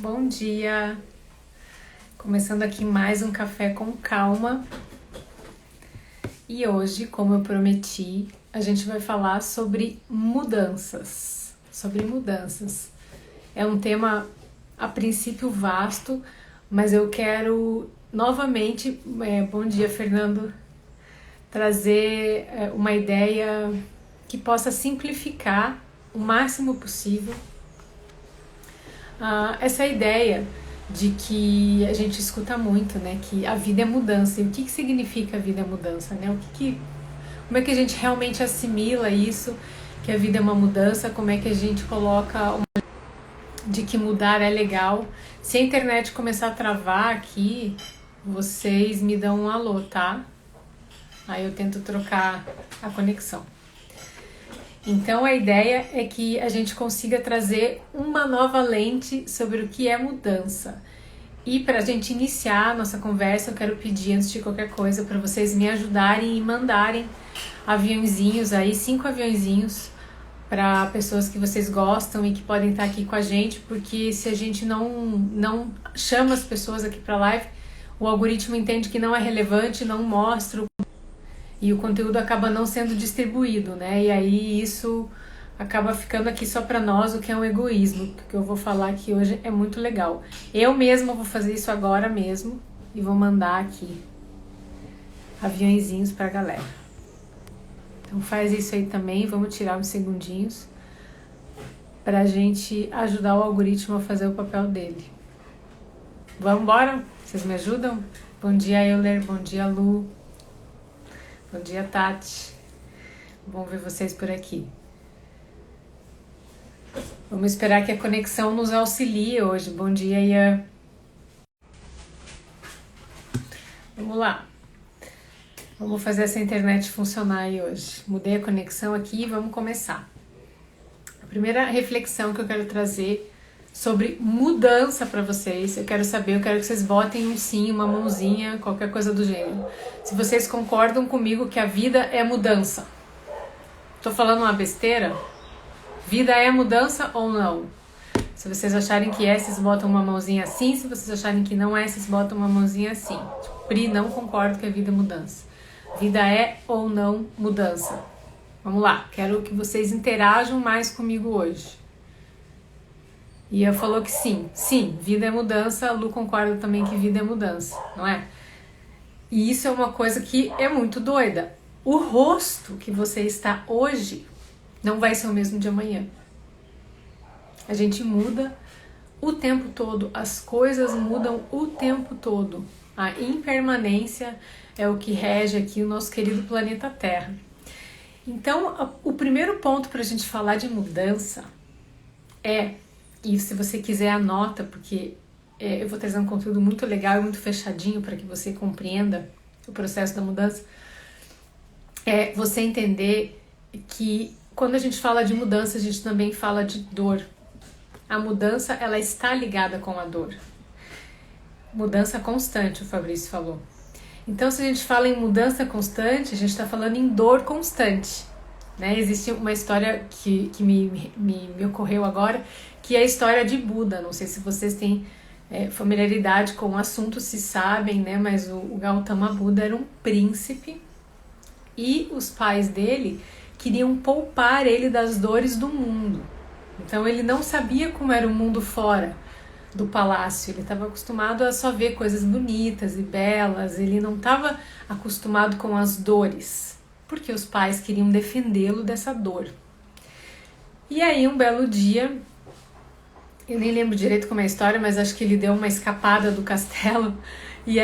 Bom dia! Começando aqui mais um Café com Calma. E hoje, como eu prometi, a gente vai falar sobre mudanças. É um tema a princípio vasto, mas eu quero novamente, bom dia, Fernando, trazer uma ideia que possa simplificar o máximo possível essa ideia de que a gente escuta muito, né, que a vida é mudança. E o que significa a vida é mudança, né? Como é que a gente realmente assimila isso, que a vida é uma mudança? Como é que a gente coloca de que mudar é legal? Se a internet começar a travar aqui, vocês me dão um alô, tá? Aí eu tento trocar a conexão. Então a ideia é que a gente consiga trazer uma nova lente sobre o que é mudança. E para a gente iniciar a nossa conversa, eu quero pedir, antes de qualquer coisa, para vocês me ajudarem e mandarem aviãozinhos aí, 5 aviãozinhos, para pessoas que vocês gostam e que podem estar aqui com a gente, porque se a gente não chama as pessoas aqui para a live, o algoritmo entende que não é relevante, não mostra e o conteúdo acaba não sendo distribuído, né? E aí isso acaba ficando aqui só para nós, o que é um egoísmo, que eu vou falar aqui hoje é muito legal. Eu mesma vou fazer isso agora mesmo e vou mandar aqui aviãozinhos para a galera. Então faz isso aí também, vamos tirar uns segundinhos para a gente ajudar o algoritmo a fazer o papel dele. Vamos embora? Vocês me ajudam? Bom dia, Euler, bom dia, Lu. Bom dia, Tati. Bom ver vocês por aqui. Vamos esperar que a conexão nos auxilie hoje. Bom dia, Ian. Vamos lá. Vamos fazer essa internet funcionar aí hoje. Mudei a conexão aqui e vamos começar. A primeira reflexão que eu quero trazer sobre mudança para vocês, eu quero que vocês botem um sim, uma mãozinha, qualquer coisa do gênero. Se vocês concordam comigo que a vida é mudança. Tô falando uma besteira? Vida é mudança ou não? Se vocês acharem que é, vocês botam uma mãozinha assim. Se vocês acharem que não é, vocês botam uma mãozinha assim. Pri, não concordo que a vida é mudança. Vida é ou não mudança? Vamos lá, quero que vocês interajam mais comigo hoje. E eu falou que sim, vida é mudança. A Lu concorda também que vida é mudança, não é? E isso é uma coisa que é muito doida. O rosto que você está hoje não vai ser o mesmo de amanhã. A gente muda o tempo todo, as coisas mudam o tempo todo. A impermanência é o que rege aqui o nosso querido planeta Terra. Então, o primeiro ponto para a gente falar de mudança é, e se você quiser anota, porque eu vou trazer um conteúdo muito legal e muito fechadinho para que você compreenda o processo da mudança, é você entender que quando a gente fala de mudança, a gente também fala de dor. A mudança, ela está ligada com a dor. Mudança constante, o Fabrício falou. Então, se a gente fala em mudança constante, a gente está falando em dor constante. Né? Existe uma história que me ocorreu agora, que é a história de Buda. Não sei se vocês têm familiaridade com o assunto, se sabem, né? Mas o Gautama Buda era um príncipe e os pais dele queriam poupar ele das dores do mundo. Então ele não sabia como era o mundo fora do palácio, ele estava acostumado a só ver coisas bonitas e belas, ele não estava acostumado com as dores, porque os pais queriam defendê-lo dessa dor. E aí um belo dia, eu nem lembro direito como é a história, mas acho que ele deu uma escapada do castelo, e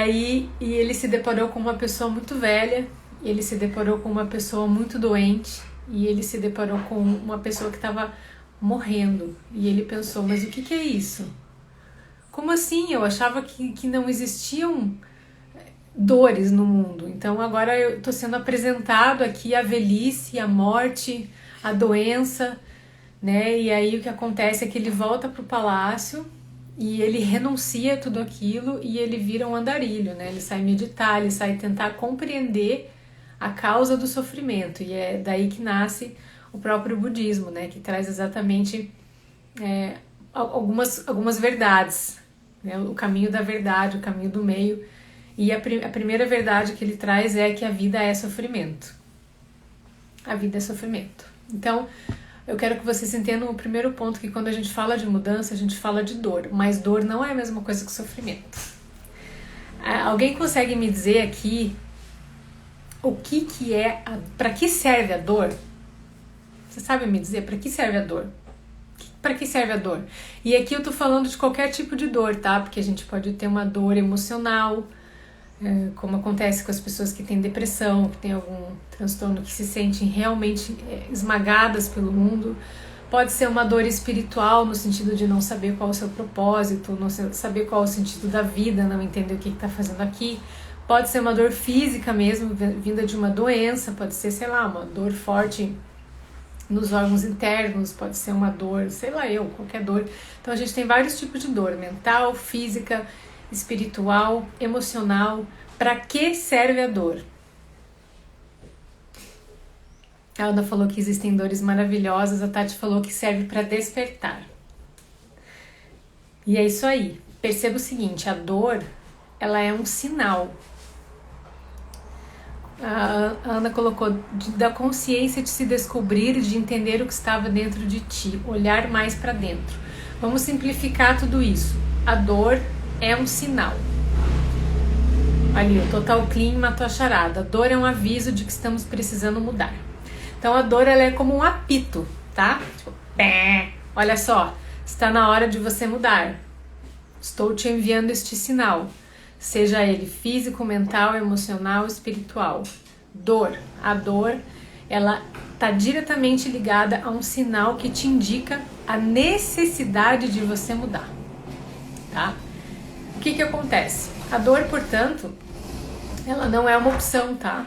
ele se deparou com uma pessoa muito velha, ele se deparou com uma pessoa muito doente, e ele se deparou com uma pessoa que estava morrendo. E ele pensou, mas o que é isso? Como assim? Eu achava que não existiam dores no mundo. Então agora eu estou sendo apresentado aqui a velhice, a morte, a doença, né? E aí o que acontece é que ele volta para o palácio e ele renuncia a tudo aquilo e ele vira um andarilho, né? Ele sai meditar, ele sai tentar compreender a causa do sofrimento, e é daí que nasce o próprio budismo, né, que traz exatamente algumas verdades, né? O caminho da verdade, o caminho do meio. E a primeira verdade que ele traz é que a vida é sofrimento. A vida é sofrimento. Então, eu quero que vocês entendam o primeiro ponto, que quando a gente fala de mudança, a gente fala de dor. Mas dor não é a mesma coisa que sofrimento. Alguém consegue me dizer aqui o que é, para que serve a dor? Você sabe me dizer para que serve a dor? Para que serve a dor? E aqui eu tô falando de qualquer tipo de dor, tá? Porque a gente pode ter uma dor emocional, como acontece com as pessoas que têm depressão, que têm algum transtorno, que se sentem realmente esmagadas pelo mundo. Pode ser uma dor espiritual, no sentido de não saber qual é o seu propósito, não saber qual é o sentido da vida, não entender o que está fazendo aqui. Pode ser uma dor física mesmo, vinda de uma doença, pode ser, sei lá, uma dor forte nos órgãos internos, pode ser uma dor, sei lá qualquer dor. Então a gente tem vários tipos de dor, mental, física, espiritual, emocional. Para que serve a dor? A Ana falou que existem dores maravilhosas, a Tati falou que serve para despertar. E é isso aí. Perceba o seguinte, a dor, ela é um sinal. A Ana colocou da consciência de se descobrir, de entender o que estava dentro de ti, olhar mais para dentro. Vamos simplificar tudo isso. A dor é um sinal. Ali, o Total Clean matou a charada. A dor é um aviso de que estamos precisando mudar. Então a dor, ela é como um apito, tá? Tipo, pé. Olha só, está na hora de você mudar. Estou te enviando este sinal. Seja ele físico, mental, emocional, espiritual. Dor. A dor, ela está diretamente ligada a um sinal que te indica a necessidade de você mudar, tá? O que acontece? A dor, portanto, ela não é uma opção, tá?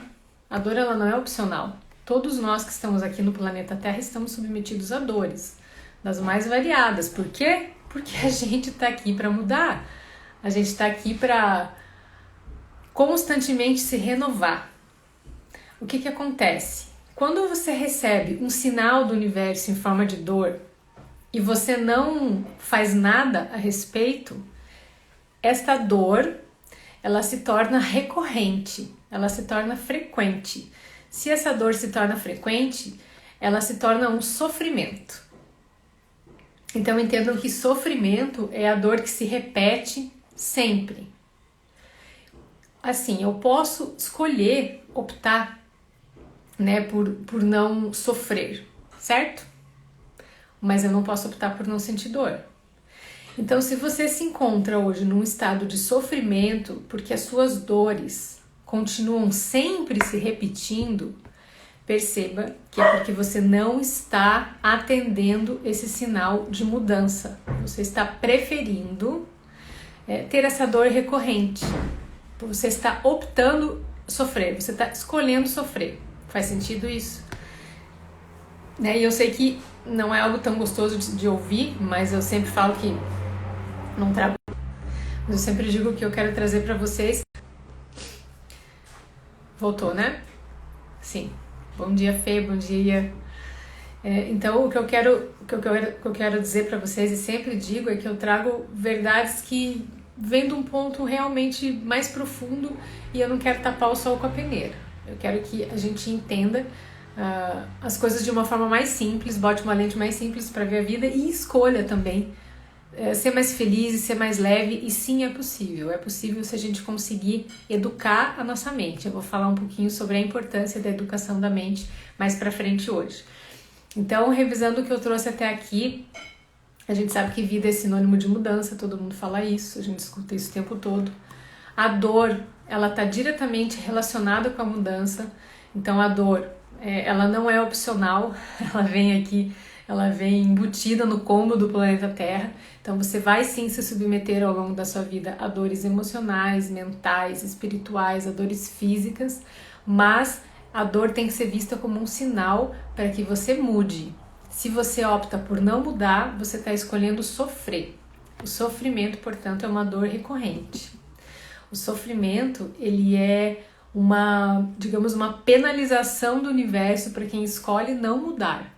A dor, ela não é opcional. Todos nós que estamos aqui no planeta Terra estamos submetidos a dores, das mais variadas. Por quê? Porque a gente está aqui para mudar. A gente está aqui para constantemente se renovar. O que acontece? Quando você recebe um sinal do universo em forma de dor e você não faz nada a respeito, esta dor, ela se torna recorrente, ela se torna frequente. Se essa dor se torna frequente, ela se torna um sofrimento. Então entendam que sofrimento é a dor que se repete sempre. Assim, eu posso escolher, optar, né, por não sofrer, certo? Mas eu não posso optar por não sentir dor. Então, se você se encontra hoje num estado de sofrimento, porque as suas dores continuam sempre se repetindo, perceba que é porque você não está atendendo esse sinal de mudança. Você está preferindo ter essa dor recorrente. Você está optando sofrer, você está escolhendo sofrer. Faz sentido isso? Né? E eu sei que não é algo tão gostoso de ouvir, mas eu sempre falo que não trago. Mas eu sempre digo que eu quero trazer para vocês. Voltou, né? Sim. Bom dia, Fê, bom dia. Então, o que eu quero dizer para vocês, e sempre digo, é que eu trago verdades que vêm de um ponto realmente mais profundo e eu não quero tapar o sol com a peneira. Eu quero que a gente entenda as coisas de uma forma mais simples, bote uma lente mais simples para ver a vida e escolha também ser mais feliz e ser mais leve. E sim, é possível se a gente conseguir educar a nossa mente. Eu vou falar um pouquinho sobre a importância da educação da mente mais pra frente hoje. Então, revisando o que eu trouxe até aqui, a gente sabe que vida é sinônimo de mudança, todo mundo fala isso, a gente escuta isso o tempo todo. A dor, ela está diretamente relacionada com a mudança. Então a dor, ela não é opcional, ela vem aqui, ela vem embutida no combo do planeta Terra. Então você vai sim se submeter ao longo da sua vida a dores emocionais, mentais, espirituais, a dores físicas, mas a dor tem que ser vista como um sinal para que você mude. Se você opta por não mudar, você está escolhendo sofrer. O sofrimento, portanto, é uma dor recorrente. O sofrimento, ele é digamos, uma penalização do universo para quem escolhe não mudar,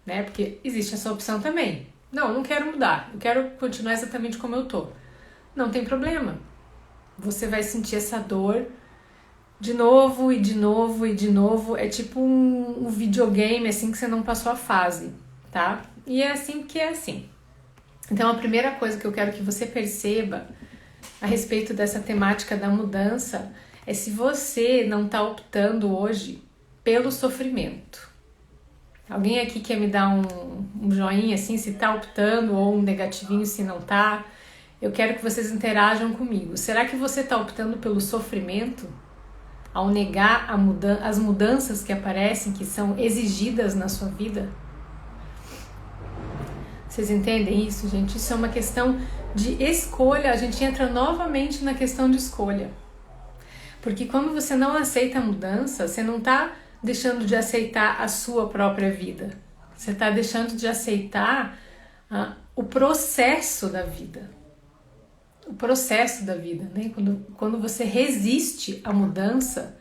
né? Porque existe essa opção também. Não, eu não quero mudar, eu quero continuar exatamente como eu tô. Não tem problema. Você vai sentir essa dor de novo e de novo e de novo. É tipo um videogame assim que você não passou a fase, tá? E é assim que é assim. Então a primeira coisa que eu quero que você perceba a respeito dessa temática da mudança é se você não está optando hoje pelo sofrimento. Alguém aqui quer me dar um joinha assim, se está optando, ou um negativinho se não está? Eu quero que vocês interajam comigo. Será que você está optando pelo sofrimento ao negar as mudanças que aparecem, que são exigidas na sua vida? Vocês entendem isso, gente? Isso é uma questão de escolha. A gente entra novamente na questão de escolha. Porque quando você não aceita a mudança, você não está deixando de aceitar a sua própria vida. Você está deixando de aceitar o processo da vida. O processo da vida, né? Quando você resiste à mudança,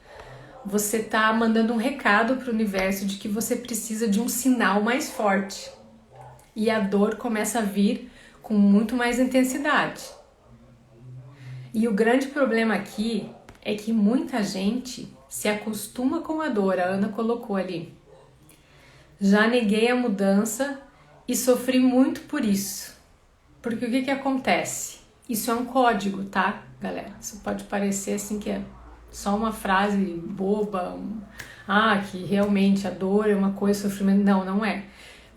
você está mandando um recado para o universo de que você precisa de um sinal mais forte. E a dor começa a vir com muito mais intensidade. E o grande problema aqui é que muita gente se acostuma com a dor. A Ana colocou ali. Já neguei a mudança e sofri muito por isso. Porque o que acontece? Isso é um código, tá, galera? Isso pode parecer assim que é só uma frase boba, que realmente a dor é uma coisa, sofrimento. Não, não é.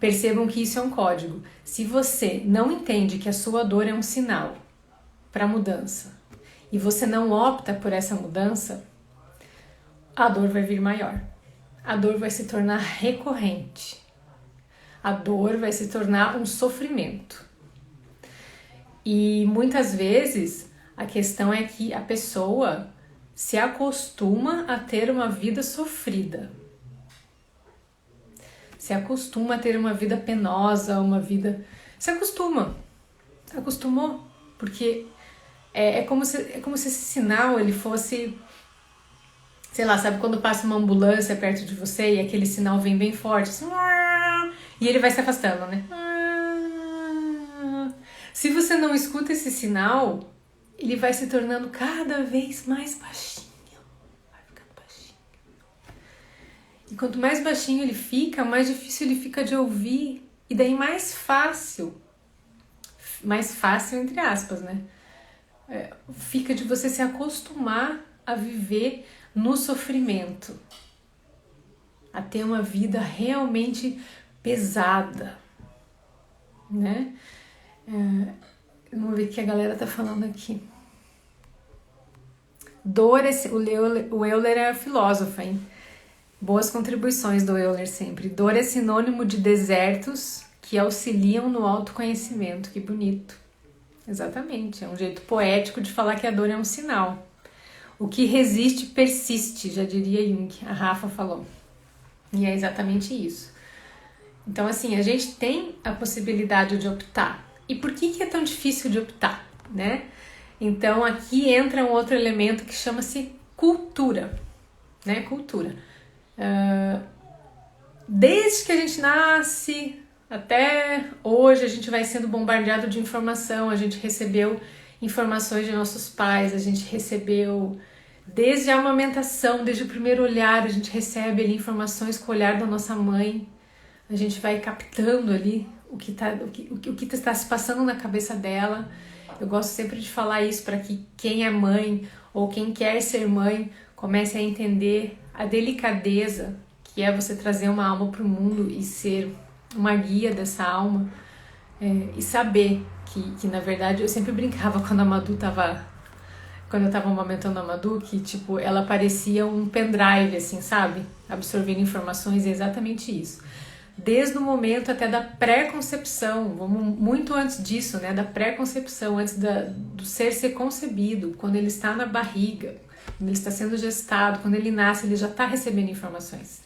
Percebam que isso é um código. Se você não entende que a sua dor é um sinal para mudança e você não opta por essa mudança, a dor vai vir maior. A dor vai se tornar recorrente. A dor vai se tornar um sofrimento. E muitas vezes a questão é que a pessoa se acostuma a ter uma vida sofrida. Se acostuma a ter uma vida penosa, uma vida... Se acostuma. Se acostumou. Porque é como se esse sinal ele fosse... Sei lá, sabe quando passa uma ambulância perto de você e aquele sinal vem bem forte, assim, e ele vai se afastando, né? Se você não escuta esse sinal, ele vai se tornando cada vez mais baixinho. Vai ficando baixinho. E quanto mais baixinho ele fica, mais difícil ele fica de ouvir. E daí mais fácil entre aspas, né? Fica de você se acostumar a viver no sofrimento, a ter uma vida realmente pesada, né? Vamos ver o que a galera tá falando aqui. Dor, o Euler é filósofo, hein? Boas contribuições do Euler sempre. Dor é sinônimo de desertos que auxiliam no autoconhecimento. Que bonito. Exatamente, é um jeito poético de falar que a dor é um sinal. O que resiste persiste, já diria Jung, a Rafa falou. E é exatamente isso. Então, assim, a gente tem a possibilidade de optar. E por que é tão difícil de optar, né? Então, aqui entra um outro elemento que chama-se cultura, né? Cultura. Desde que a gente nasce até hoje, a gente vai sendo bombardeado de informação, a gente recebeu informações de nossos pais, a gente recebeu desde a amamentação, desde o primeiro olhar, a gente recebe ali informações com o olhar da nossa mãe, a gente vai captando ali o que está se passando na cabeça dela. Eu gosto sempre de falar isso para que quem é mãe ou quem quer ser mãe comece a entender a delicadeza que é você trazer uma alma para o mundo e ser uma guia dessa alma, e saber que na verdade eu sempre brincava quando eu tava amamentando a Madu, que tipo, ela parecia um pendrive, assim, sabe? Absorvendo informações, é exatamente isso. Desde o momento até da pré-concepção, vamos muito antes disso, né? Da pré-concepção, antes do ser concebido, quando ele está na barriga, quando ele está sendo gestado, quando ele nasce, ele já está recebendo informações.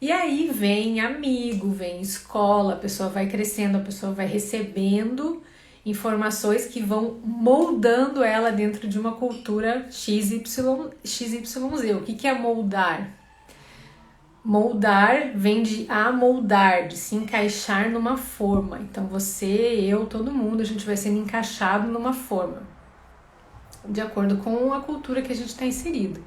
E aí vem amigo, vem escola, a pessoa vai crescendo, a pessoa vai recebendo informações que vão moldando ela dentro de uma cultura XYZ. O que é moldar? Moldar vem de amoldar, de se encaixar numa forma. Então você, eu, todo mundo, a gente vai sendo encaixado numa forma, de acordo com a cultura que a gente está inserido,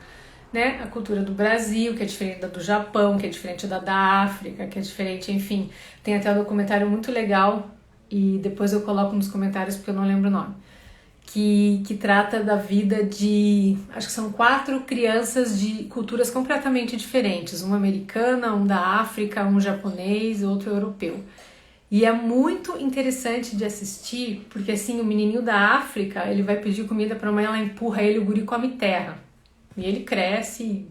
né? A cultura do Brasil, que é diferente da do Japão, que é diferente da África, que é diferente, enfim. Tem até um documentário muito legal, e depois eu coloco nos comentários porque eu não lembro o nome, que trata da vida de, acho que são 4 crianças de culturas completamente diferentes, uma americana, um da África, um japonês e outro europeu. E é muito interessante de assistir, porque assim, o menininho da África, ele vai pedir comida para a mãe, ela empurra ele, o guri come terra. E ele cresce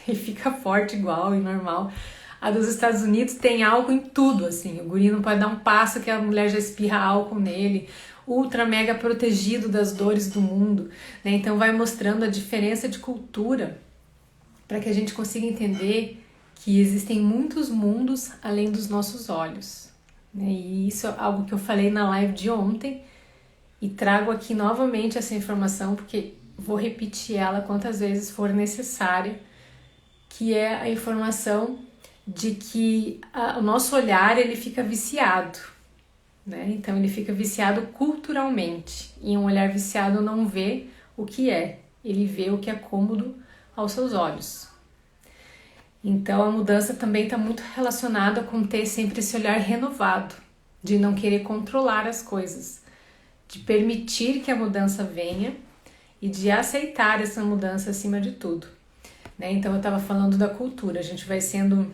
e fica forte igual e normal. A dos Estados Unidos tem álcool em tudo, assim, o guri não pode dar um passo que a mulher já espirra álcool nele, ultra mega protegido das dores do mundo, né? Então vai mostrando a diferença de cultura para que a gente consiga entender que existem muitos mundos além dos nossos olhos, né? E isso é algo que eu falei na live de ontem e trago aqui novamente essa informação porque vou repetir ela quantas vezes for necessária, que é a informação de que o nosso olhar ele fica viciado, né? Então ele fica viciado culturalmente, e um olhar viciado não vê o que é, ele vê o que é cômodo aos seus olhos. Então a mudança também está muito relacionada com ter sempre esse olhar renovado, de não querer controlar as coisas, de permitir que a mudança venha e de aceitar essa mudança acima de tudo, né? Então eu estava falando da cultura, a gente vai sendo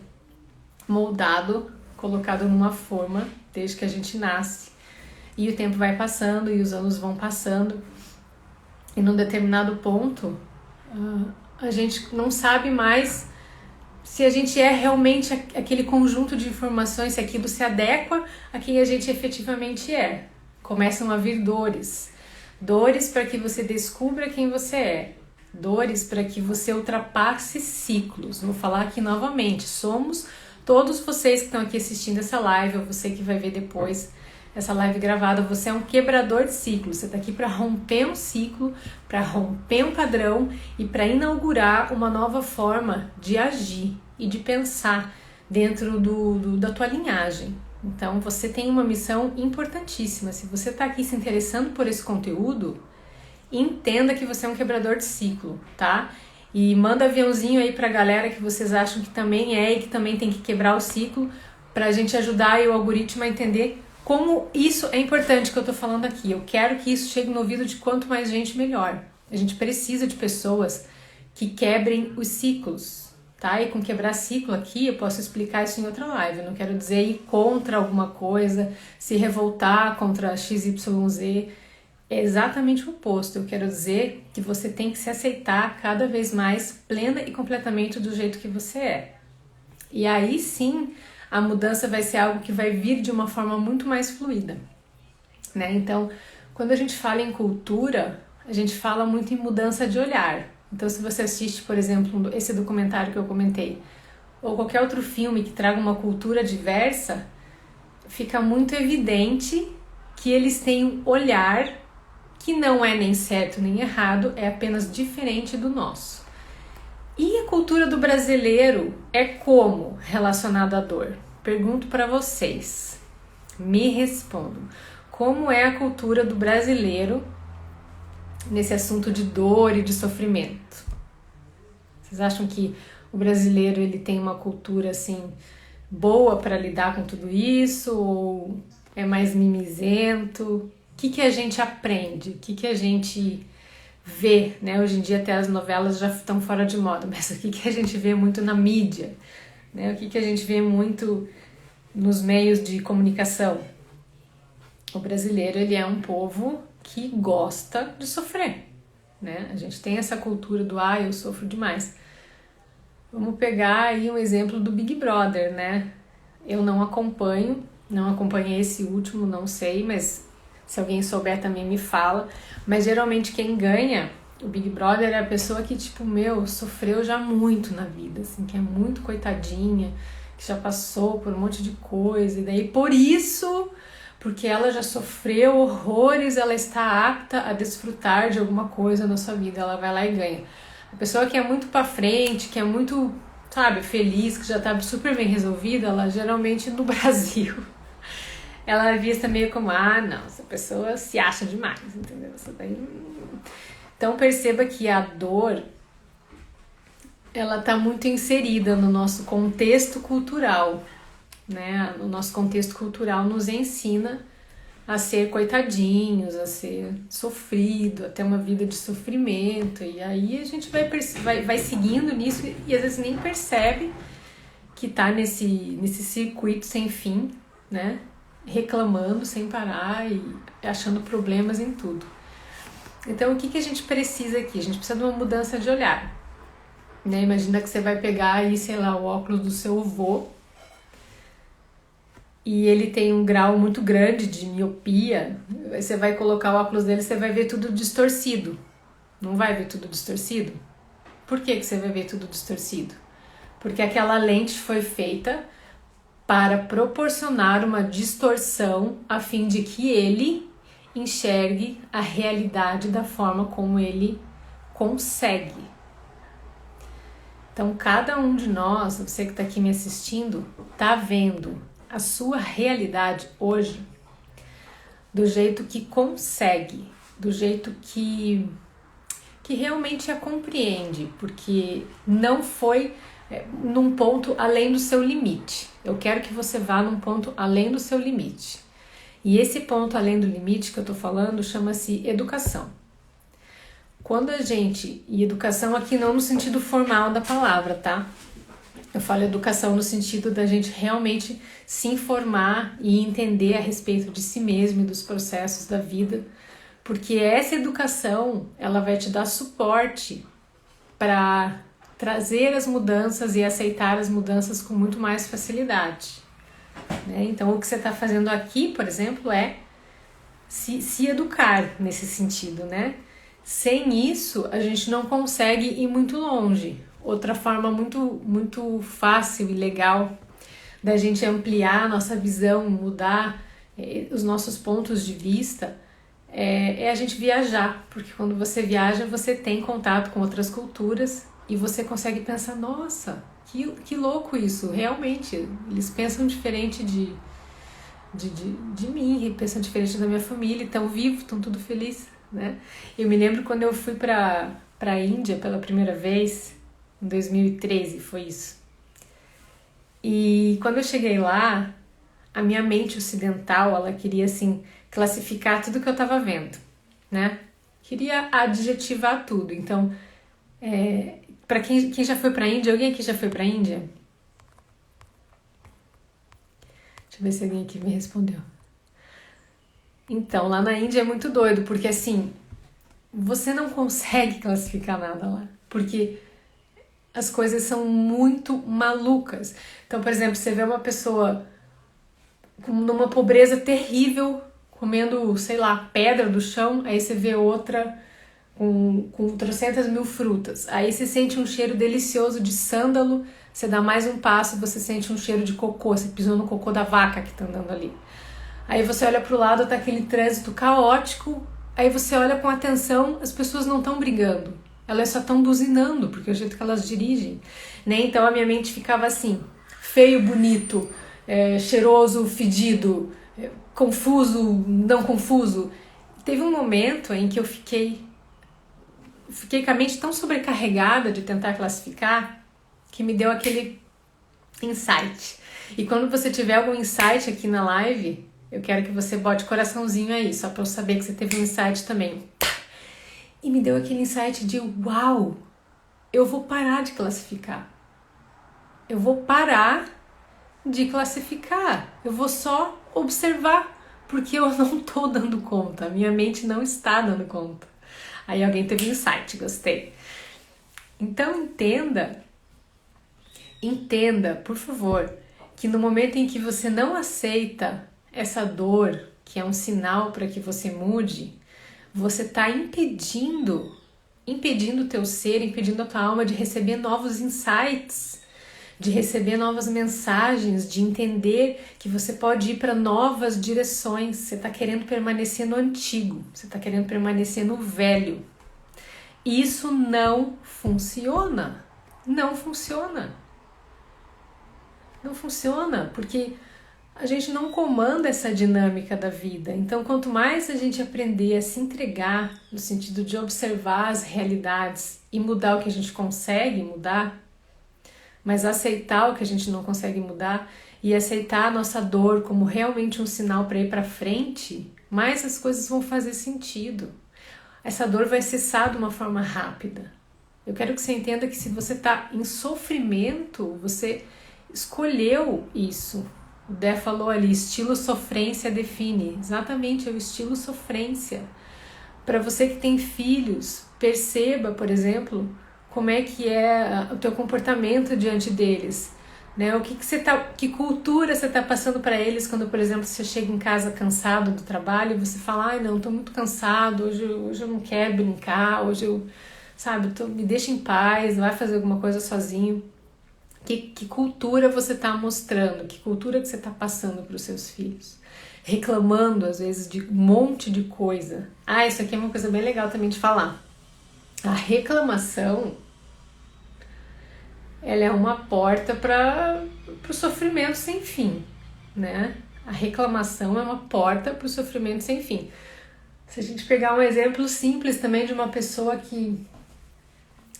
moldado, colocado numa forma desde que a gente nasce, e o tempo vai passando e os anos vão passando, e num determinado ponto a gente não sabe mais se a gente é realmente aquele conjunto de informações, se aquilo se adequa a quem a gente efetivamente é. Começam a vir dores para que você descubra quem você é, dores para que você ultrapasse ciclos. Vou falar aqui novamente, somos todos vocês que estão aqui assistindo essa live, ou você que vai ver depois essa live gravada, você é um quebrador de ciclos. Você está aqui para romper um ciclo, para romper um padrão e para inaugurar uma nova forma de agir e de pensar dentro da tua linhagem. Então você tem uma missão importantíssima. Se você está aqui se interessando por esse conteúdo, entenda que você é um quebrador de ciclo, tá? E manda aviãozinho aí pra galera que vocês acham que também é e que também tem que quebrar o ciclo, pra gente ajudar aí o algoritmo a entender como isso é importante que eu tô falando aqui. Eu quero que isso chegue no ouvido de quanto mais gente, melhor. A gente precisa de pessoas que quebrem os ciclos, tá? E com quebrar ciclo aqui, eu posso explicar isso em outra live. Eu não quero dizer ir contra alguma coisa, se revoltar contra XYZ. É exatamente o oposto. Eu quero dizer que você tem que se aceitar cada vez mais plena e completamente do jeito que você é. E aí sim, a mudança vai ser algo que vai vir de uma forma muito mais fluida, né? Então, quando a gente fala em cultura, a gente fala muito em mudança de olhar. Então, se você assiste, por exemplo, esse documentário que eu comentei, ou qualquer outro filme que traga uma cultura diversa, fica muito evidente que eles têm um olhar que não é nem certo nem errado, é apenas diferente do nosso. E a cultura do brasileiro é como relacionada à dor? Pergunto para vocês, me respondam. Como é a cultura do brasileiro nesse assunto de dor e de sofrimento? Vocês acham que o brasileiro ele tem uma cultura assim boa para lidar com tudo isso, ou é mais mimizento? O que a gente aprende? O que a gente vê, né? Hoje em dia até as novelas já estão fora de moda, mas o que a gente vê muito na mídia, né? O que a gente vê muito nos meios de comunicação? O brasileiro, ele é um povo que gosta de sofrer, né? A gente tem essa cultura do eu sofro demais. Vamos pegar aí um exemplo do Big Brother, né? Eu não acompanhei esse último, não sei, mas se alguém souber também me fala. Mas geralmente quem ganha o Big Brother é a pessoa que, tipo, sofreu já muito na vida, assim, que é muito coitadinha, que já passou por um monte de coisa, e daí por isso, porque ela já sofreu horrores, ela está apta a desfrutar de alguma coisa na sua vida, ela vai lá e ganha. A pessoa que é muito pra frente, que é muito sabe, feliz, que já tá super bem resolvida, ela geralmente no Brasil, ela é vista meio como, não, essa pessoa se acha demais, entendeu? Então perceba que a dor, ela tá muito inserida no nosso contexto cultural, né? O nosso contexto cultural nos ensina a ser coitadinhos, a ser sofrido, a ter uma vida de sofrimento, e aí a gente vai seguindo nisso e às vezes nem percebe que tá nesse circuito sem fim, né? Reclamando sem parar e achando problemas em tudo. Então o que a gente precisa aqui? A gente precisa de uma mudança de olhar, né? Imagina que você vai pegar aí, sei lá, o óculos do seu avô e ele tem um grau muito grande de miopia. Você vai colocar o óculos dele, você vai ver tudo distorcido. Não vai ver tudo distorcido? Por que você vai ver tudo distorcido? Porque aquela lente foi feita para proporcionar uma distorção a fim de que ele enxergue a realidade da forma como ele consegue. Então, cada um de nós, você que está aqui me assistindo, está vendo a sua realidade hoje do jeito que consegue, do jeito que realmente a compreende, porque não foi num ponto além do seu limite. Eu quero que você vá num ponto além do seu limite. E esse ponto além do limite que eu tô falando chama-se educação. Quando a gente, e educação aqui não no sentido formal da palavra, tá? Eu falo educação no sentido da gente realmente se informar e entender a respeito de si mesmo e dos processos da vida, porque essa educação, ela vai te dar suporte para trazer as mudanças e aceitar as mudanças com muito mais facilidade, né? Então o que você está fazendo aqui, por exemplo, é se educar nesse sentido, né? Sem isso, a gente não consegue ir muito longe. Outra forma muito fácil e legal da gente ampliar a nossa visão, mudar os nossos pontos de vista, é a gente viajar, porque quando você viaja, você tem contato com outras culturas e você consegue pensar, nossa, que louco isso, realmente, eles pensam diferente de mim, pensam diferente da minha família, estão vivos, estão tudo felizes, né? Eu me lembro quando eu fui para a Índia pela primeira vez, em 2013 foi isso. E quando eu cheguei lá, a minha mente ocidental, ela queria assim classificar tudo que eu estava vendo, né? Queria adjetivar tudo. Então, para quem já foi para a Índia, alguém aqui já foi para a Índia? Deixa eu ver se alguém aqui me respondeu. Então, lá na Índia é muito doido, porque assim, você não consegue classificar nada lá, porque as coisas são muito malucas. Então, por exemplo, você vê uma pessoa numa pobreza terrível, comendo, sei lá, pedra do chão, aí você vê outra com trocentas mil frutas. Aí você sente um cheiro delicioso de sândalo, você dá mais um passo e você sente um cheiro de cocô, você pisou no cocô da vaca que tá andando ali. Aí você olha pro lado, tá aquele trânsito caótico, aí você olha com atenção, as pessoas não estão brigando, elas só estão buzinando, porque é o jeito que elas dirigem, né? Então a minha mente ficava assim, feio, bonito, cheiroso, fedido, confuso, não confuso. Teve um momento em que eu fiquei com a mente tão sobrecarregada de tentar classificar, que me deu aquele insight. E quando você tiver algum insight aqui na live, eu quero que você bote coraçãozinho aí, só pra eu saber que você teve um insight também. E me deu aquele insight de, uau, eu vou parar de classificar. Eu vou parar de classificar. Eu vou só observar, porque eu não tô dando conta. A minha mente não está dando conta. Aí alguém teve um insight, gostei. Então entenda, por favor, que no momento em que você não aceita essa dor, que é um sinal para que você mude, você está impedindo o teu ser, impedindo a tua alma de receber novos insights, de receber novas mensagens, de entender que você pode ir para novas direções. Você está querendo permanecer no antigo, você está querendo permanecer no velho. Isso não funciona. Não funciona. Não funciona, porque a gente não comanda essa dinâmica da vida. Então, quanto mais a gente aprender a se entregar, no sentido de observar as realidades e mudar o que a gente consegue mudar, mas aceitar o que a gente não consegue mudar e aceitar a nossa dor como realmente um sinal para ir para frente, mais as coisas vão fazer sentido. Essa dor vai cessar de uma forma rápida. Eu quero que você entenda que se você está em sofrimento, você escolheu isso. O Dé falou ali, estilo sofrência define. Exatamente, é o estilo sofrência. Para você que tem filhos, perceba, por exemplo, como é que é o teu comportamento diante deles. Né? Que cultura você está passando para eles quando, por exemplo, você chega em casa cansado do trabalho e você fala, ai não, estou muito cansado, hoje eu não quero brincar, hoje eu, sabe, me deixa em paz, vai fazer alguma coisa sozinho. Que cultura você está mostrando, que cultura que você está passando para os seus filhos? Reclamando, às vezes, de um monte de coisa. Ah, isso aqui é uma coisa bem legal também de falar. A reclamação, ela é uma porta para o sofrimento sem fim, né? A reclamação é uma porta para o sofrimento sem fim. Se a gente pegar um exemplo simples também de uma pessoa que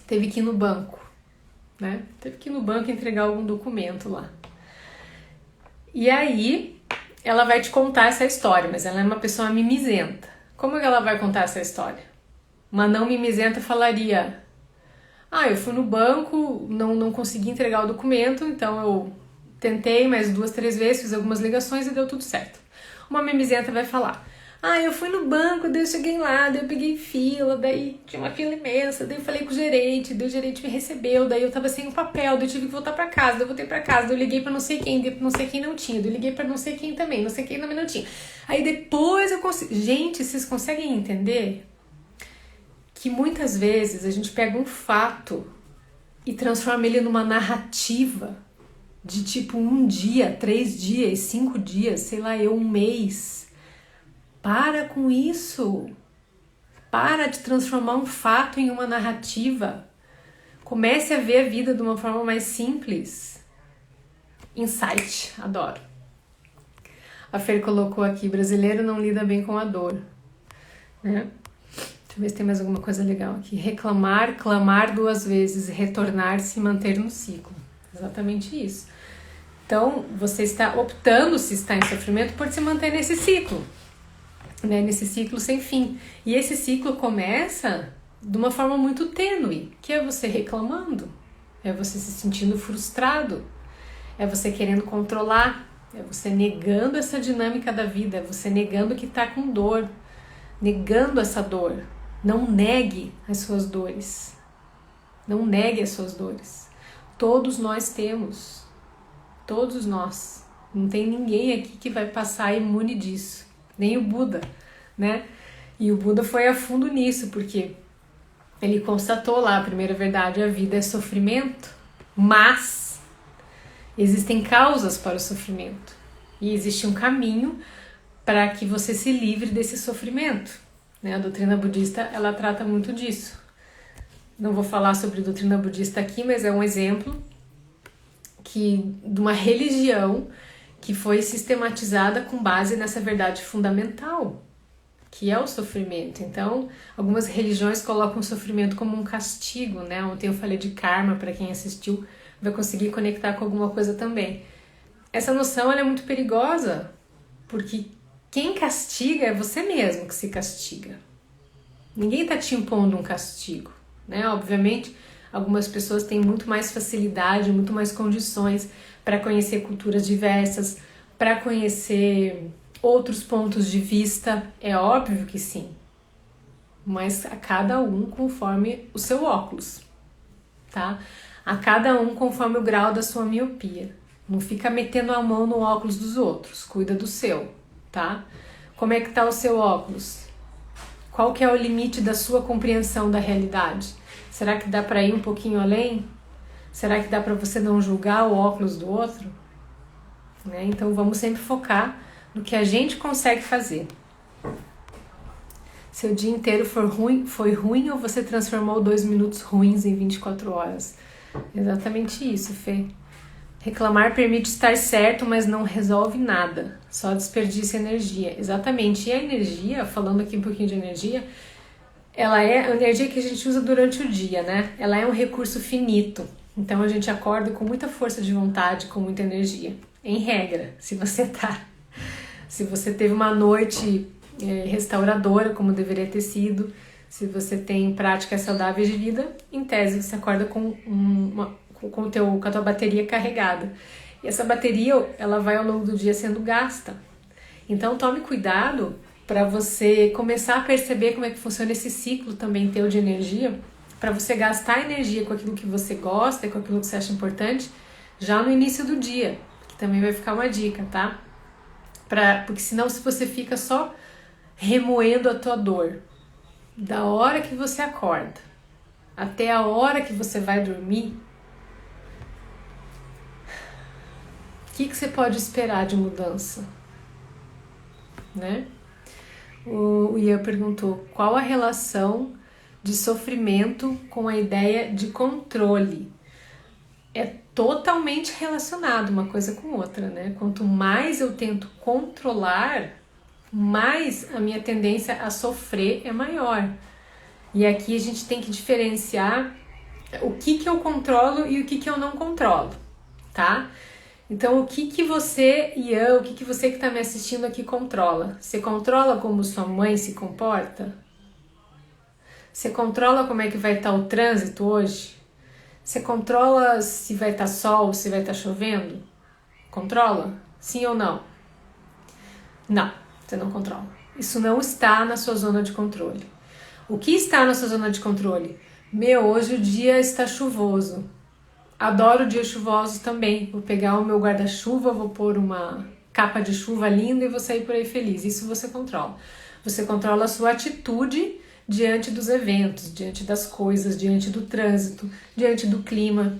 teve que ir no banco, né? Teve que ir no banco entregar algum documento lá. E aí, ela vai te contar essa história, mas ela é uma pessoa mimizenta. Como que ela vai contar essa história? Uma não mimizenta falaria: ah, eu fui no banco, não consegui entregar o documento, então eu tentei mais 2, 3 vezes, fiz algumas ligações e deu tudo certo. Uma mimizenta vai falar: ah, eu fui no banco, daí eu cheguei lá, daí eu peguei fila, daí tinha uma fila imensa, daí eu falei com o gerente, daí o gerente me recebeu, daí eu tava sem o papel, daí eu tive que voltar pra casa, daí eu voltei pra casa, daí eu liguei pra não sei quem, daí não sei quem não tinha, daí eu liguei pra não sei quem também não tinha. Aí depois eu consegui... Gente, vocês conseguem entender que muitas vezes a gente pega um fato e transforma ele numa narrativa de tipo 1 dia, 3 dias, 5 dias, sei lá, 1 mês. Para com isso. Para de transformar um fato em uma narrativa. Comece a ver a vida de uma forma mais simples. Insight, adoro. A Fer colocou aqui, brasileiro não lida bem com a dor. Né? Deixa eu ver se tem mais alguma coisa legal aqui. Reclamar, clamar 2 vezes, retornar, se manter no ciclo. Exatamente isso. Então, você está optando, se está em sofrimento, por se manter nesse ciclo. Né, nesse ciclo sem fim. E esse ciclo começa de uma forma muito tênue, que é você reclamando, é você se sentindo frustrado, é você querendo controlar, é você negando essa dinâmica da vida, é você negando que está com dor, negando essa dor. Não negue as suas dores. Não negue as suas dores. Todos nós temos. Todos nós. Não tem ninguém aqui que vai passar imune disso. Nem o Buda, né? E o Buda foi a fundo nisso, porque ele constatou lá, a primeira verdade, a vida é sofrimento, mas existem causas para o sofrimento. E existe um caminho para que você se livre desse sofrimento. Né? A doutrina budista, ela trata muito disso. Não vou falar sobre a doutrina budista aqui, mas é um exemplo de uma religião que foi sistematizada com base nessa verdade fundamental, que é o sofrimento. Então, algumas religiões colocam o sofrimento como um castigo, né? Ontem eu falei de karma, para quem assistiu vai conseguir conectar com alguma coisa também. Essa noção ela é muito perigosa, porque quem castiga é você mesmo que se castiga. Ninguém está te impondo um castigo, né? Obviamente, algumas pessoas têm muito mais facilidade, muito mais condições para conhecer culturas diversas, para conhecer outros pontos de vista, é óbvio que sim, mas a cada um conforme o seu óculos, tá? A cada um conforme o grau da sua miopia. Não fica metendo a mão no óculos dos outros, cuida do seu, tá? Como é que tá o seu óculos? Qual que é o limite da sua compreensão da realidade? Será que dá para ir um pouquinho além? Será que dá para você não julgar o óculos do outro? Né? Então vamos sempre focar no que a gente consegue fazer. Seu dia inteiro foi ruim ou você transformou 2 minutos ruins em 24 horas? Exatamente isso, Fê. Reclamar permite estar certo, mas não resolve nada, só desperdiça energia. Exatamente. E a energia, falando aqui um pouquinho de energia, ela é a energia que a gente usa durante o dia, né? Ela é um recurso finito. Então a gente acorda com muita força de vontade, com muita energia. Em regra, se você teve uma noite restauradora, como deveria ter sido, se você tem práticas saudáveis de vida, em tese você acorda com a tua bateria carregada. E essa bateria, ela vai ao longo do dia sendo gasta. Então tome cuidado para você começar a perceber como é que funciona esse ciclo também teu de energia, para você gastar energia com aquilo que você gosta e com aquilo que você acha importante já no início do dia, que também vai ficar uma dica, tá? Porque senão se você fica só remoendo a tua dor, da hora que você acorda até a hora que você vai dormir, o que você pode esperar de mudança? Né? O Ian perguntou, qual a relação de sofrimento com a ideia de controle? É totalmente relacionado uma coisa com outra, né? Quanto mais eu tento controlar, mais a minha tendência a sofrer é maior. E aqui a gente tem que diferenciar o que eu controlo e o que eu não controlo, tá? Então, o que você, Ian, o que você que está me assistindo aqui controla? Você controla como sua mãe se comporta? Você controla como é que vai estar o trânsito hoje? Você controla se vai estar sol, se vai estar chovendo? Controla? Sim ou não? Não, você não controla. Isso não está na sua zona de controle. O que está na sua zona de controle? Hoje o dia está chuvoso. Adoro dias chuvosos também. Vou pegar o meu guarda-chuva, vou pôr uma capa de chuva linda e vou sair por aí feliz. Isso você controla. Você controla a sua atitude diante dos eventos, diante das coisas, diante do trânsito, diante do clima.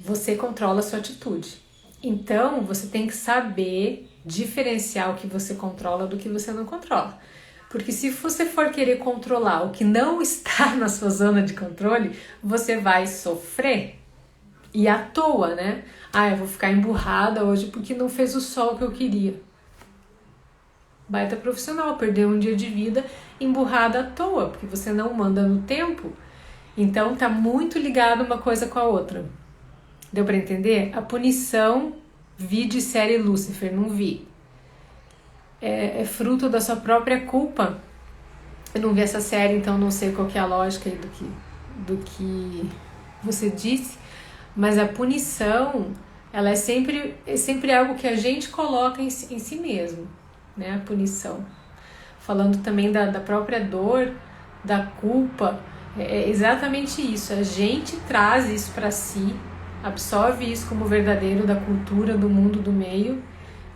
Você controla a sua atitude. Então, você tem que saber diferenciar o que você controla do que você não controla. Porque se você for querer controlar o que não está na sua zona de controle, você vai sofrer. E à toa, né? Eu vou ficar emburrada hoje porque não fez o sol que eu queria. Baita profissional, perdeu um dia de vida emburrada à toa, porque você não manda no tempo. Então tá muito ligado uma coisa com a outra. Deu pra entender? A punição, vi de série Lúcifer, não vi. É fruto da sua própria culpa. Eu não vi essa série, então não sei qual que é a lógica aí do que você disse, mas a punição, ela é sempre algo que a gente coloca em si mesmo, né? A punição. Falando também da própria dor, da culpa, é exatamente isso. A gente traz isso para si, absorve isso como verdadeiro da cultura, do mundo, do meio,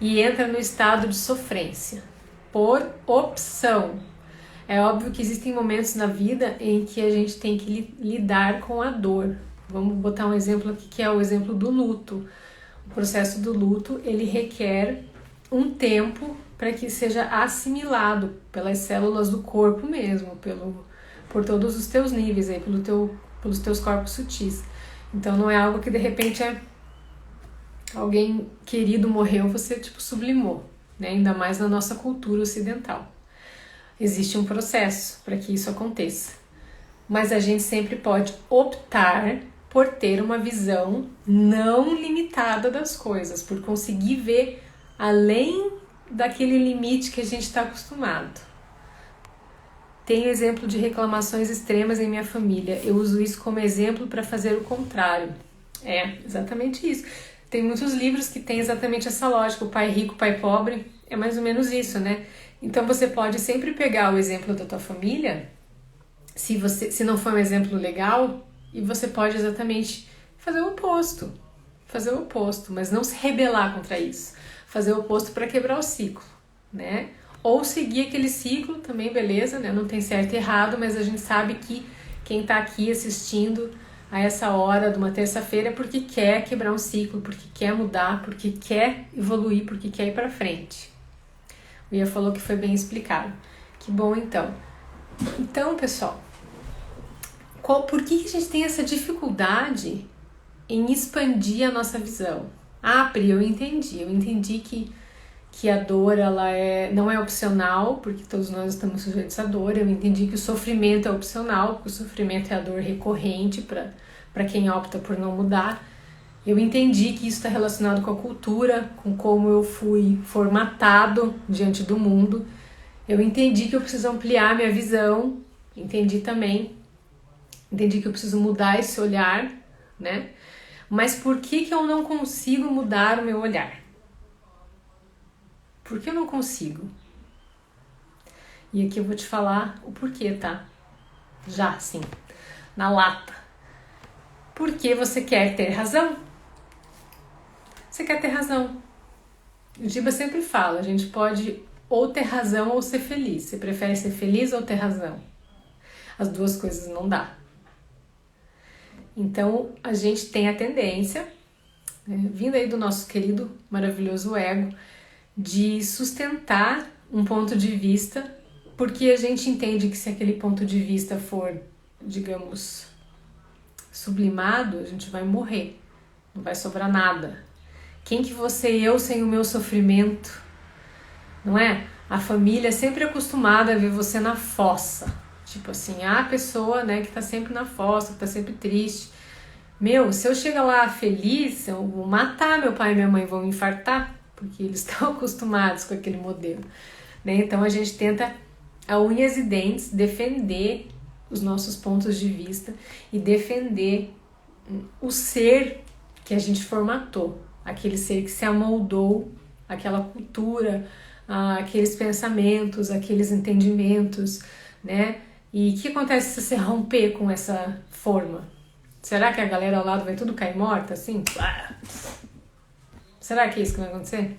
e entra no estado de sofrência, por opção. É óbvio que existem momentos na vida em que a gente tem que lidar com a dor. Vamos botar um exemplo aqui, que é o exemplo do luto. O processo do luto, ele requer um tempo para que seja assimilado pelas células do corpo mesmo, por todos os teus níveis, aí, pelos teus corpos sutis. Então não é algo que de repente alguém querido morreu, você sublimou, né? Ainda mais na nossa cultura ocidental. Existe um processo para que isso aconteça. Mas a gente sempre pode optar por ter uma visão não limitada das coisas, por conseguir ver além daquele limite que a gente está acostumado. Tenho exemplo de reclamações extremas em minha família. Eu uso isso como exemplo para fazer o contrário. É, exatamente isso. Tem muitos livros que têm exatamente essa lógica. O pai rico, o pai pobre, é mais ou menos isso, né? Então você pode sempre pegar o exemplo da tua família, se não for um exemplo legal, e você pode exatamente fazer o oposto. Fazer o oposto, mas não se rebelar contra isso. Fazer o oposto para quebrar o ciclo, né? Ou seguir aquele ciclo, também beleza, né? Não tem certo e errado, mas a gente sabe que quem tá aqui assistindo a essa hora de uma terça-feira é porque quer quebrar um ciclo, porque quer mudar, porque quer evoluir, porque quer ir para frente. O Ian falou que foi bem explicado. Que bom, então. Então, pessoal, por que a gente tem essa dificuldade em expandir a nossa visão. Ah, Pri, eu entendi que a dor ela não é opcional, porque todos nós estamos sujeitos à dor. Eu entendi que o sofrimento é opcional, porque o sofrimento é a dor recorrente para quem opta por não mudar. Eu entendi que isso está relacionado com a cultura, com como eu fui formatado diante do mundo. Eu entendi que eu preciso ampliar minha visão, entendi que eu preciso mudar esse olhar, né? Mas por que eu não consigo mudar o meu olhar? Por que eu não consigo? E aqui eu vou te falar o porquê, tá? Já, sim, na lata. Porque você quer ter razão? Você quer ter razão. O Giba sempre fala, a gente pode ou ter razão ou ser feliz. Você prefere ser feliz ou ter razão? As duas coisas não dá. Então, a gente tem a tendência, né, vindo aí do nosso querido, maravilhoso ego, de sustentar um ponto de vista, porque a gente entende que se aquele ponto de vista for, digamos, sublimado, a gente vai morrer, não vai sobrar nada. Quem que você e eu sem o meu sofrimento? Não é? A família é sempre acostumada a ver você na fossa. Tipo assim, a pessoa, né, que tá sempre na fossa, que tá sempre triste. Meu, se eu chegar lá feliz, eu vou matar meu pai e minha mãe, vão me infartar, porque eles estão acostumados com aquele modelo, né? Então a gente tenta, a unhas e dentes, defender os nossos pontos de vista e defender o ser que a gente formatou, aquele ser que se amoldou, aquela cultura, aqueles pensamentos, aqueles entendimentos, né? E o que acontece se você romper com essa forma? Será que a galera ao lado vai tudo cair morta, assim? Será que é isso que vai acontecer?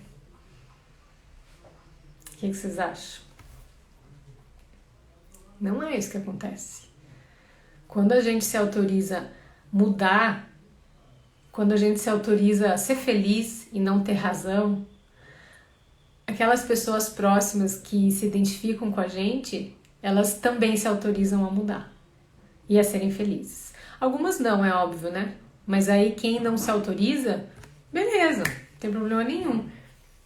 O que vocês acham? Não é isso que acontece. Quando a gente se autoriza mudar, quando a gente se autoriza a ser feliz e não ter razão, aquelas pessoas próximas que se identificam com a gente, elas também se autorizam a mudar e a serem felizes. Algumas não, é óbvio, né? Mas aí quem não se autoriza, beleza, não tem problema nenhum,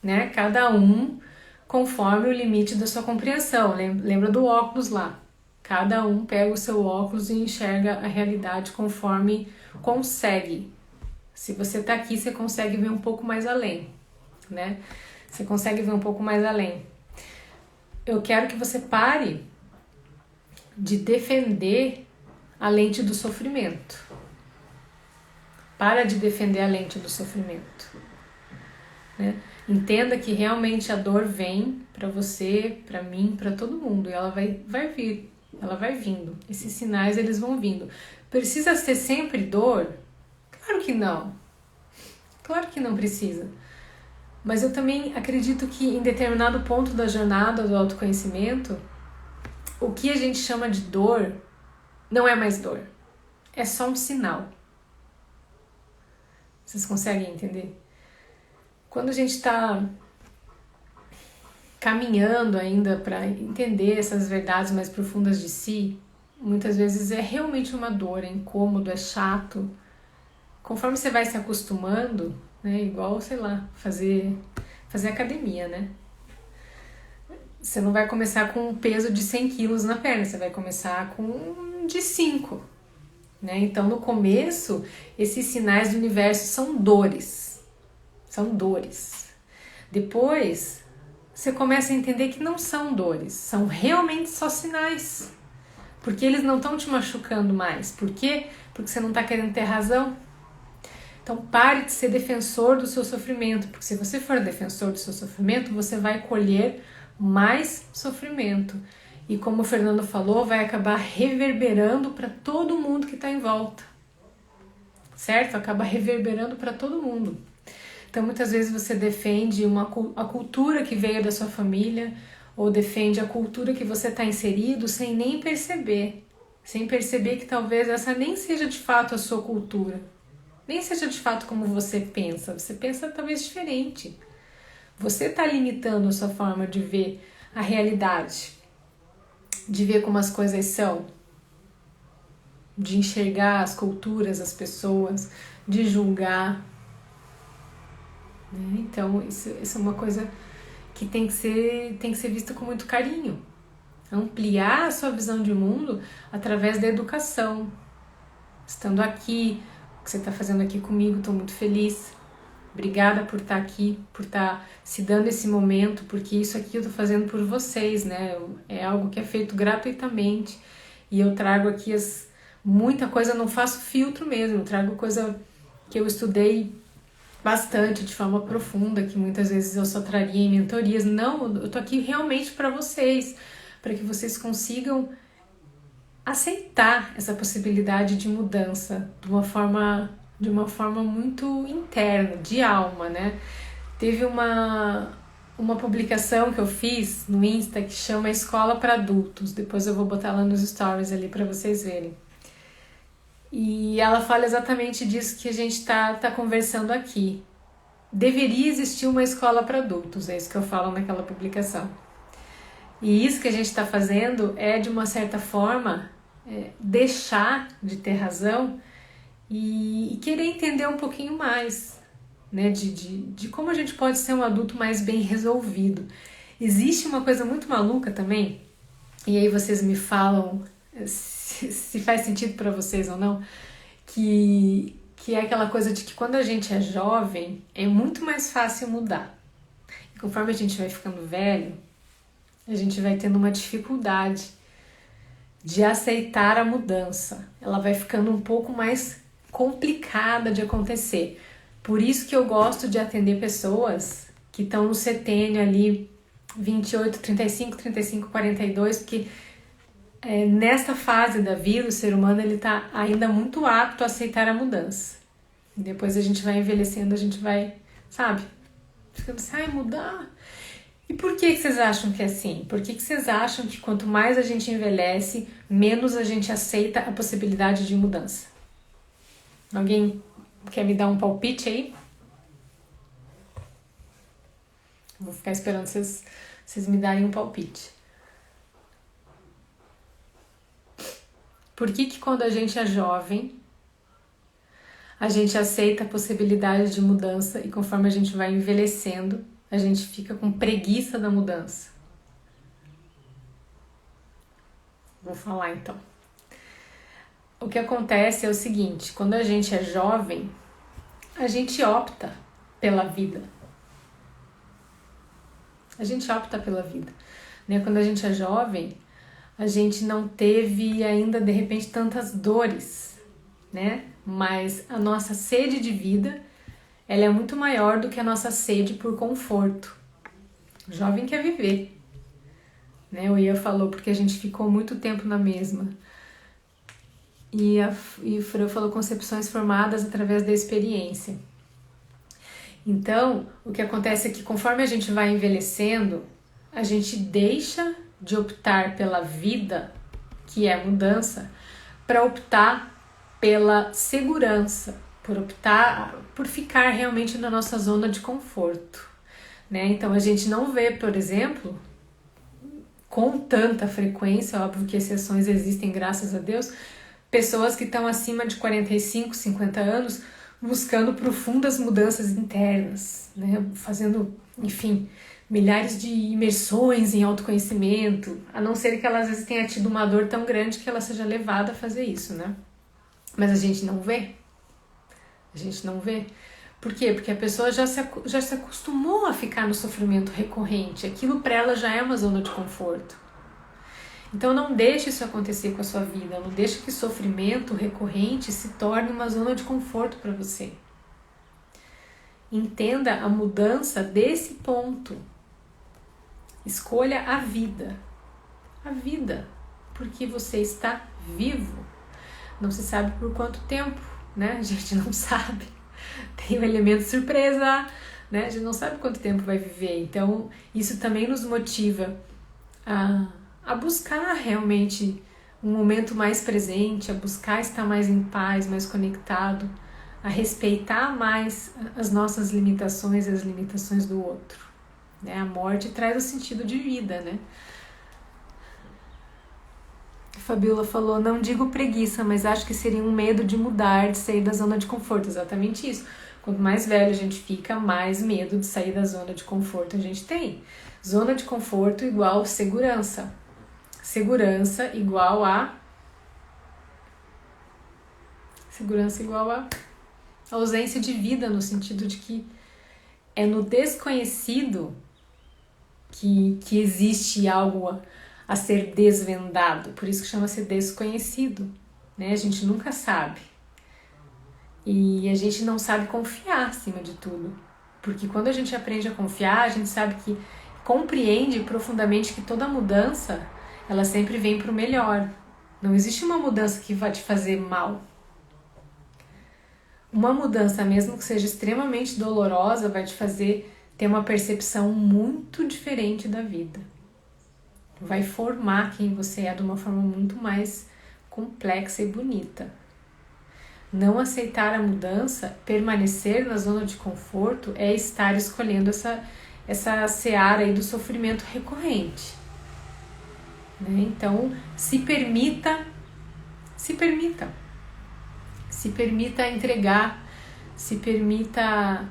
né? Cada um conforme o limite da sua compreensão. Lembra do óculos lá? Cada um pega o seu óculos e enxerga a realidade conforme consegue. Se você tá aqui, você consegue ver um pouco mais além, né? Você consegue ver um pouco mais além. Eu quero que você pare de defender a lente do sofrimento. Para de defender a lente do sofrimento, né? Entenda que realmente a dor vem para você, para mim, para todo mundo, e ela vai vir, ela vai vindo. Esses sinais, eles vão vindo. Precisa ser sempre dor? Claro que não. Claro que não precisa. Mas eu também acredito que em determinado ponto da jornada do autoconhecimento, o que a gente chama de dor não é mais dor. É só um sinal. Vocês conseguem entender? Quando a gente está caminhando ainda para entender essas verdades mais profundas de si, muitas vezes é realmente uma dor, é incômodo, é chato. Conforme você vai se acostumando, né, igual, sei lá, fazer academia, né? Você não vai começar com um peso de 100 quilos na perna, você vai começar com de 5, né? Então, no começo, esses sinais do universo são dores. São dores. Depois, você começa a entender que não são dores, são realmente só sinais. Porque eles não estão te machucando mais. Por quê? Porque você não está querendo ter razão. Então pare de ser defensor do seu sofrimento, porque se você for defensor do seu sofrimento, você vai colher mais sofrimento. E como o Fernando falou, vai acabar reverberando para todo mundo que está em volta. Certo? Acaba reverberando para todo mundo. Então muitas vezes você defende a cultura que veio da sua família, ou defende a cultura que você está inserido sem nem perceber. Sem perceber que talvez essa nem seja de fato a sua cultura. Nem seja de fato como você pensa talvez diferente. Você está limitando a sua forma de ver a realidade, de ver como as coisas são, de enxergar as culturas, as pessoas, de julgar, né? Então isso é uma coisa que tem que ser vista com muito carinho. Ampliar a sua visão de mundo através da educação. Estando aqui, o que você está fazendo aqui comigo, estou muito feliz. Obrigada por estar aqui, por estar se dando esse momento, porque isso aqui eu estou fazendo por vocês, né? É algo que é feito gratuitamente e eu trago aqui muita coisa, não faço filtro mesmo, eu trago coisa que eu estudei bastante, de forma profunda, que muitas vezes eu só traria em mentorias. Não, eu tô aqui realmente para vocês, para que vocês consigam aceitar essa possibilidade de mudança de uma forma muito interna, de alma, né? Teve uma publicação que eu fiz no Insta que chama Escola para Adultos, depois eu vou botar lá nos stories ali para vocês verem. E ela fala exatamente disso que a gente tá conversando aqui. Deveria existir uma escola para adultos, é isso que eu falo naquela publicação. E isso que a gente está fazendo é, de uma certa forma, deixar de ter razão e querer entender um pouquinho mais, né, de como a gente pode ser um adulto mais bem resolvido. Existe uma coisa muito maluca também, e aí vocês me falam se faz sentido para vocês ou não, que é aquela coisa de que quando a gente é jovem é muito mais fácil mudar. E conforme a gente vai ficando velho, a gente vai tendo uma dificuldade de aceitar a mudança. Ela vai ficando um pouco mais complicada de acontecer. Por isso que eu gosto de atender pessoas que estão no setênio ali, 28, 35, 42, porque nesta fase da vida o ser humano ele está ainda muito apto a aceitar a mudança. E depois a gente vai envelhecendo, a gente vai, sabe, ficando assim, mudar. E por que vocês acham que é assim? Por que vocês acham que quanto mais a gente envelhece, menos a gente aceita a possibilidade de mudança? Alguém quer me dar um palpite aí? Vou ficar esperando vocês me darem um palpite. Por que quando a gente é jovem, a gente aceita a possibilidade de mudança e conforme a gente vai envelhecendo, a gente fica com preguiça da mudança? Vou falar então. O que acontece é o seguinte, quando a gente é jovem, a gente opta pela vida. A gente opta pela vida, né? Quando a gente é jovem, a gente não teve ainda, de repente, tantas dores, né? Mas a nossa sede de vida, ela é muito maior do que a nossa sede por conforto. O jovem quer viver, né? O Ian falou, porque a gente ficou muito tempo na mesma. E o Freud falou concepções formadas através da experiência. Então, o que acontece é que conforme a gente vai envelhecendo, a gente deixa de optar pela vida, que é mudança, para optar pela segurança, por optar por ficar realmente na nossa zona de conforto, né? Então a gente não vê, por exemplo, com tanta frequência, óbvio que exceções existem, graças a Deus, pessoas que estão acima de 45, 50 anos buscando profundas mudanças internas, né? Fazendo, enfim, milhares de imersões em autoconhecimento, a não ser que ela às vezes tenha tido uma dor tão grande que ela seja levada a fazer isso, né? Mas a gente não vê. A gente não vê. Por quê? Porque a pessoa já se acostumou a ficar no sofrimento recorrente. Aquilo para ela já é uma zona de conforto. Então não deixe isso acontecer com a sua vida. Não deixe que sofrimento recorrente se torne uma zona de conforto para você. Entenda a mudança desse ponto. Escolha a vida. A vida. Porque você está vivo. Não se sabe por quanto tempo, né? A gente não sabe. Tem um elemento surpresa, né? A gente não sabe quanto tempo vai viver. Então, isso também nos motiva a buscar realmente um momento mais presente, a buscar estar mais em paz, mais conectado, a respeitar mais as nossas limitações e as limitações do outro, né? A morte traz o sentido de vida, né? Fabiola falou, não digo preguiça, mas acho que seria um medo de mudar, de sair da zona de conforto. Exatamente isso. Quanto mais velho a gente fica, mais medo de sair da zona de conforto a gente tem. Zona de conforto igual segurança. Segurança igual a ausência de vida, no sentido de que é no desconhecido que existe algo a ser desvendado. Por isso que chama-se desconhecido, né? A gente nunca sabe. E a gente não sabe confiar acima de tudo. Porque quando a gente aprende a confiar, a gente sabe que compreende profundamente que toda mudança, ela sempre vem para o melhor. Não existe uma mudança que vai te fazer mal. Uma mudança, mesmo que seja extremamente dolorosa, vai te fazer ter uma percepção muito diferente da vida. Vai formar quem você é de uma forma muito mais complexa e bonita. Não aceitar a mudança, permanecer na zona de conforto, é estar escolhendo essa seara aí do sofrimento recorrente. Né? Então, se permita entregar, se permita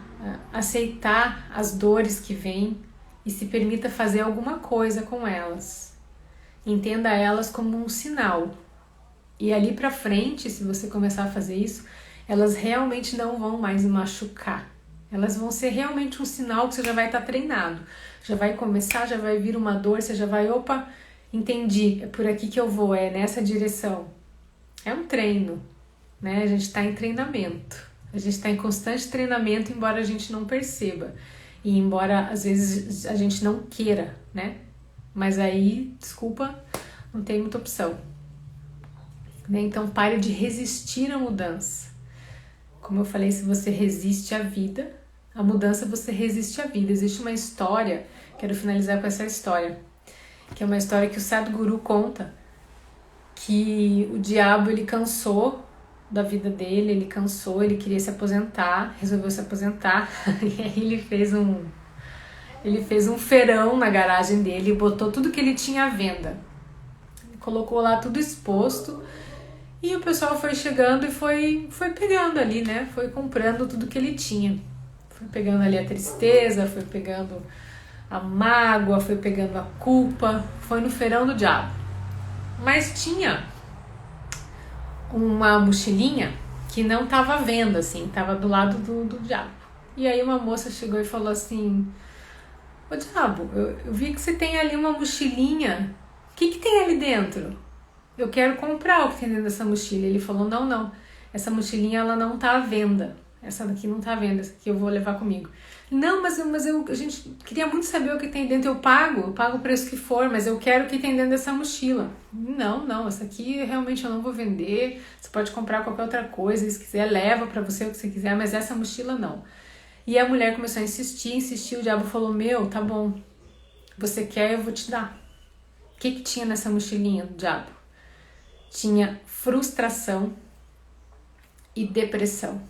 aceitar as dores que vêm e se permita fazer alguma coisa com elas. Entenda elas como um sinal. E ali pra frente, se você começar a fazer isso, elas realmente não vão mais machucar. Elas vão ser realmente um sinal que você já vai estar treinado. Já vai começar, já vai vir uma dor, você já vai, opa, entendi, é por aqui que eu vou, é nessa direção. É um treino, né? A gente está em treinamento. A gente está em constante treinamento, embora a gente não perceba. E embora, às vezes, a gente não queira, né? Mas aí, desculpa, não tem muita opção. Né? Então, pare de resistir à mudança. Como eu falei, se você resiste à vida, a mudança você resiste à vida. Existe uma história, quero finalizar com essa história, que é uma história que o Sadhguru conta, que o diabo, ele cansou da vida dele, ele queria se aposentar, resolveu se aposentar, e aí ele fez um feirão na garagem dele e botou tudo que ele tinha à venda. Colocou lá tudo exposto e o pessoal foi chegando e foi pegando ali, né? Foi comprando tudo que ele tinha. Foi pegando ali a tristeza, foi pegando a mágoa, foi pegando a culpa, foi no feirão do diabo. Mas tinha uma mochilinha que não estava à venda, assim, estava do lado do diabo. E aí uma moça chegou e falou assim: ô diabo, eu vi que você tem ali uma mochilinha, o que tem ali dentro? Eu quero comprar o que tem dentro dessa mochila. Ele falou, não, essa mochilinha ela não tá à venda, essa daqui não tá à venda, essa aqui eu vou levar comigo. Não, mas a gente queria muito saber o que tem dentro, eu pago o preço que for, mas eu quero o que tem dentro dessa mochila. Não, essa aqui realmente eu não vou vender, você pode comprar qualquer outra coisa, se quiser leva pra você o que você quiser, mas essa mochila não. E a mulher começou a insistir, o diabo falou, tá bom, você quer, eu vou te dar. O que tinha nessa mochilinha do diabo? Tinha frustração e depressão.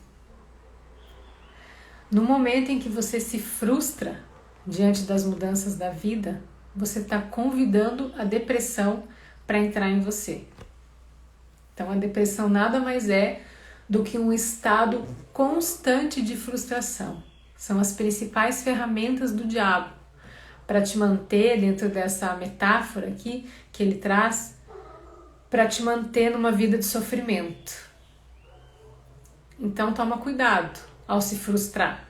No momento em que você se frustra diante das mudanças da vida, você está convidando a depressão para entrar em você. Então a depressão nada mais é do que um estado constante de frustração. São as principais ferramentas do diabo para te manter dentro dessa metáfora aqui que ele traz, para te manter numa vida de sofrimento. Então toma cuidado ao se frustrar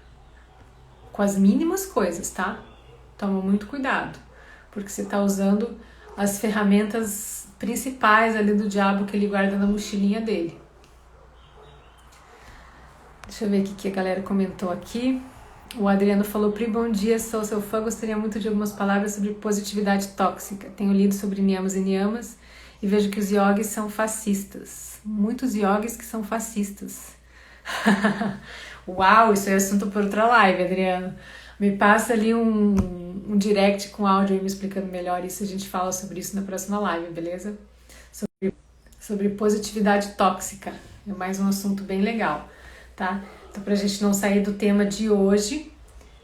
com as mínimas coisas, tá? Toma muito cuidado, porque você está usando as ferramentas principais ali do diabo que ele guarda na mochilinha dele. Deixa eu ver o que a galera comentou aqui. O Adriano falou, Pri, bom dia, sou seu fã, gostaria muito de algumas palavras sobre positividade tóxica. Tenho lido sobre niyamas e niyamas e vejo que os yogis são fascistas. Muitos yogis que são fascistas. Uau, isso é assunto para outra live, Adriano. Me passa ali um direct com áudio aí me explicando melhor isso. A gente fala sobre isso na próxima live, beleza? Sobre positividade tóxica. É mais um assunto bem legal, tá? Então, pra gente não sair do tema de hoje,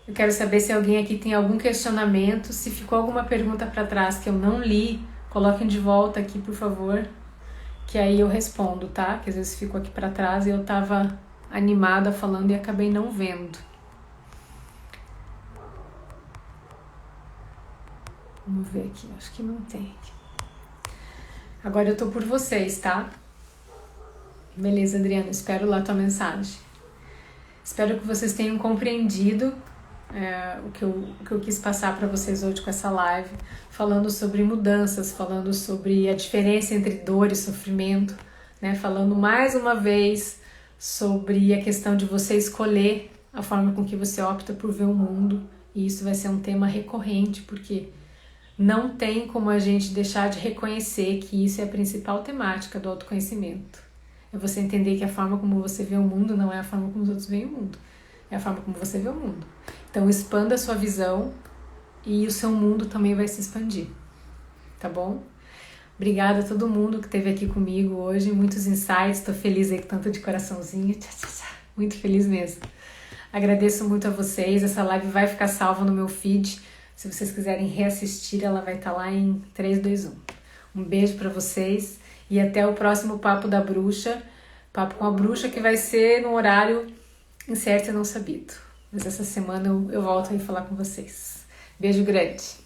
eu quero saber se alguém aqui tem algum questionamento, se ficou alguma pergunta para trás que eu não li, coloquem de volta aqui, por favor, que aí eu respondo, tá? Que às vezes fico aqui para trás e eu tava animada falando e acabei não vendo. Vamos ver aqui, acho que não tem. Agora eu tô por vocês, tá? Beleza, Adriana, espero lá tua mensagem. Espero que vocês tenham compreendido o que eu quis passar para vocês hoje com essa live, falando sobre mudanças, falando sobre a diferença entre dor e sofrimento, né? Falando mais uma vez sobre a questão de você escolher a forma com que você opta por ver o mundo, e isso vai ser um tema recorrente, porque não tem como a gente deixar de reconhecer que isso é a principal temática do autoconhecimento. É você entender que a forma como você vê o mundo não é a forma como os outros veem o mundo, é a forma como você vê o mundo. Então expanda a sua visão e o seu mundo também vai se expandir, tá bom? Obrigada a todo mundo que esteve aqui comigo hoje, muitos insights, tô feliz aí com tanto de coraçãozinho, muito feliz mesmo. Agradeço muito a vocês, essa live vai ficar salva no meu feed, se vocês quiserem reassistir, ela vai estar lá em 3, 2, 1. Um beijo pra vocês e até o próximo Papo da Bruxa, Papo com a Bruxa, que vai ser no horário incerto e não sabido. Mas essa semana eu volto aí falar com vocês. Beijo grande!